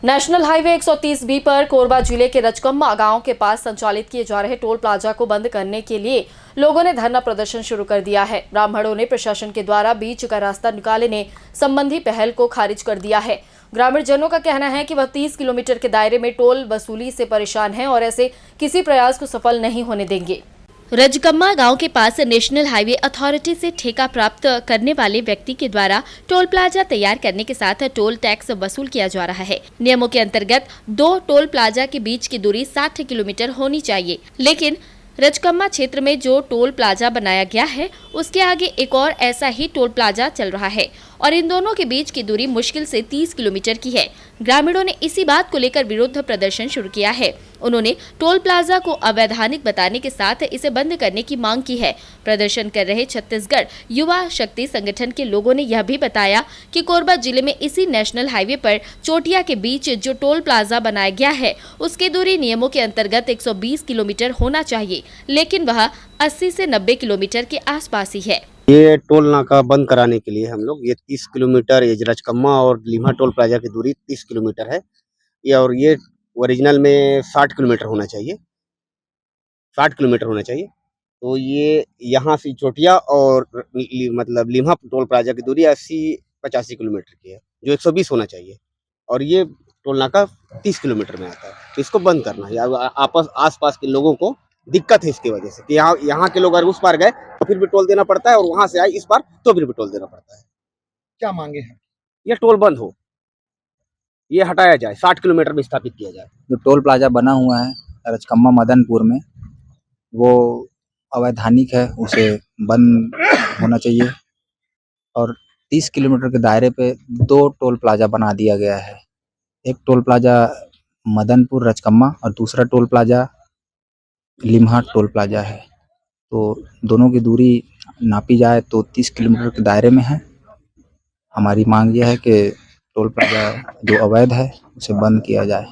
National highway 130B पर कोरबा जिले के रजकम्मा गांव के पास संचालित किए जा रहे टोल प्लाजा को बंद करने के लिए लोगों ने धरना प्रदर्शन शुरू कर दिया है। ब्राह्मणों ने प्रशासन के द्वारा बीच का रास्ता निकालने संबंधी पहल को खारिज कर दिया है। ग्रामीण जनों का कहना है कि वह 30 किलोमीटर के दायरे में टोल वसूली से परेशान हैं और ऐसे किसी प्रयास को सफल नहीं होने देंगे। रजकम्मा गांव के पास नेशनल हाईवे अथॉरिटी से ठेका प्राप्त करने वाले व्यक्ति के द्वारा टोल प्लाजा तैयार करने के साथ टोल टैक्स वसूल किया जा रहा है। नियमों के अंतर्गत 2 टोल प्लाजा के बीच की दूरी 60 किलोमीटर होनी चाहिए, लेकिन रजकम्मा क्षेत्र में जो टोल प्लाजा बनाया गया है उसके आगे एक और ऐसा ही टोल प्लाजा चल रहा है और इन दोनों के बीच की दूरी मुश्किल से 30 किलोमीटर की है। ग्रामीणों ने इसी बात को लेकर विरोध प्रदर्शन शुरू किया है। उन्होंने टोल प्लाजा को अवैधानिक बताने के साथ इसे बंद करने की मांग की है। प्रदर्शन कर रहे छत्तीसगढ़ युवा शक्ति संगठन के लोगों ने यह भी बताया कि कोरबा जिले में इसी नेशनल हाईवे पर चोटिया के बीच जो टोल प्लाजा बनाया गया है उसकी दूरी नियमों के अंतर्गत 120 किलोमीटर होना चाहिए, लेकिन वह 80 से 90 किलोमीटर के आसपास ही है। ये टोल नाका बंद कराने के लिए हम लोग ये 30 किलोमीटर ये रजकम्मा और लीमा टोल प्लाजा की दूरी 30 किलोमीटर है और ये ओरिजिनल में 60 किलोमीटर होना चाहिए, 60 किलोमीटर होना चाहिए। तो ये यहाँ से चोटिया और मतलब लीमा टोल प्लाजा की दूरी 80-85 किलोमीटर की है, जो 120 होना चाहिए और ये टोल नाका 30 किलोमीटर में आता है। तो इसको बंद करना है। आस पास के लोगों को दिक्कत है इसकी वजह से कि यहाँ के लोग अगर उस पार गए तो फिर भी टोल देना पड़ता है और वहां से आए इस पार तो फिर भी टोल देना पड़ता है। क्या मांगे हैं? ये टोल बंद हो, ये हटाया जाए, 60 किलोमीटर में स्थापित किया जाए। जो टोल प्लाजा बना हुआ है रजकम्मा मदनपुर में वो अवैधानिक है, उसे बंद होना चाहिए और 30 किलोमीटर के दायरे पे 2 टोल प्लाजा बना दिया गया है। एक टोल प्लाजा मदनपुर रजकम्मा और दूसरा टोल प्लाजा लिम्हा टोल प्लाजा है। तो दोनों की दूरी नापी जाए तो 30 किलोमीटर के दायरे में है। हमारी मांग यह है कि टोल प्लाजा जो अवैध है उसे बंद किया जाए।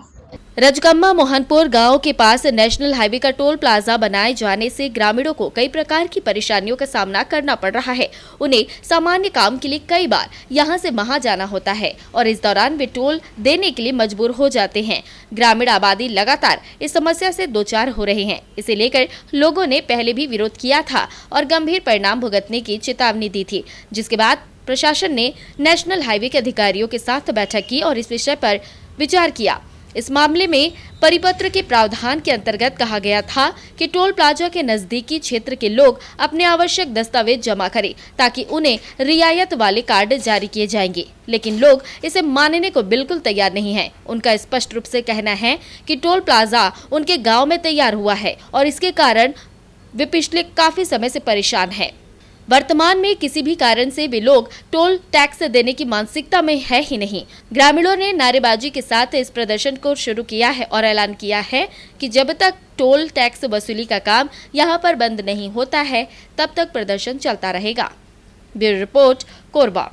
रजकम्मा मोहनपुर गांव के पास नेशनल हाईवे का टोल प्लाजा बनाए जाने से ग्रामीणों को कई प्रकार की परेशानियों का सामना करना पड़ रहा है। उन्हें सामान्य काम के लिए कई बार यहां से वहां जाना होता है और इस दौरान वे टोल देने के लिए मजबूर हो जाते हैं। ग्रामीण आबादी लगातार इस समस्या से दो चार हो रहे हैं। इसे लेकर लोगों ने पहले भी विरोध किया था और गंभीर परिणाम भुगतने की चेतावनी दी थी, जिसके बाद प्रशासन ने नेशनल हाईवे के अधिकारियों के साथ बैठक की और इस विषय पर विचार किया। इस मामले में परिपत्र के प्रावधान के अंतर्गत कहा गया था कि टोल प्लाजा के नजदीकी क्षेत्र के लोग अपने आवश्यक दस्तावेज जमा करें ताकि उन्हें रियायत वाले कार्ड जारी किए जाएंगे, लेकिन लोग इसे मानने को बिल्कुल तैयार नहीं हैं। उनका स्पष्ट रूप से कहना है कि टोल प्लाजा उनके गांव में तैयार हुआ है और इसके कारण वे पिछले काफी समय से परेशान हैं। वर्तमान में किसी भी कारण से वे लोग टोल टैक्स देने की मानसिकता में है ही नहीं। ग्रामीणों ने नारेबाजी के साथ इस प्रदर्शन को शुरू किया है और ऐलान किया है कि जब तक टोल टैक्स वसूली का काम यहां पर बंद नहीं होता है तब तक प्रदर्शन चलता रहेगा। Bureau report, Korba.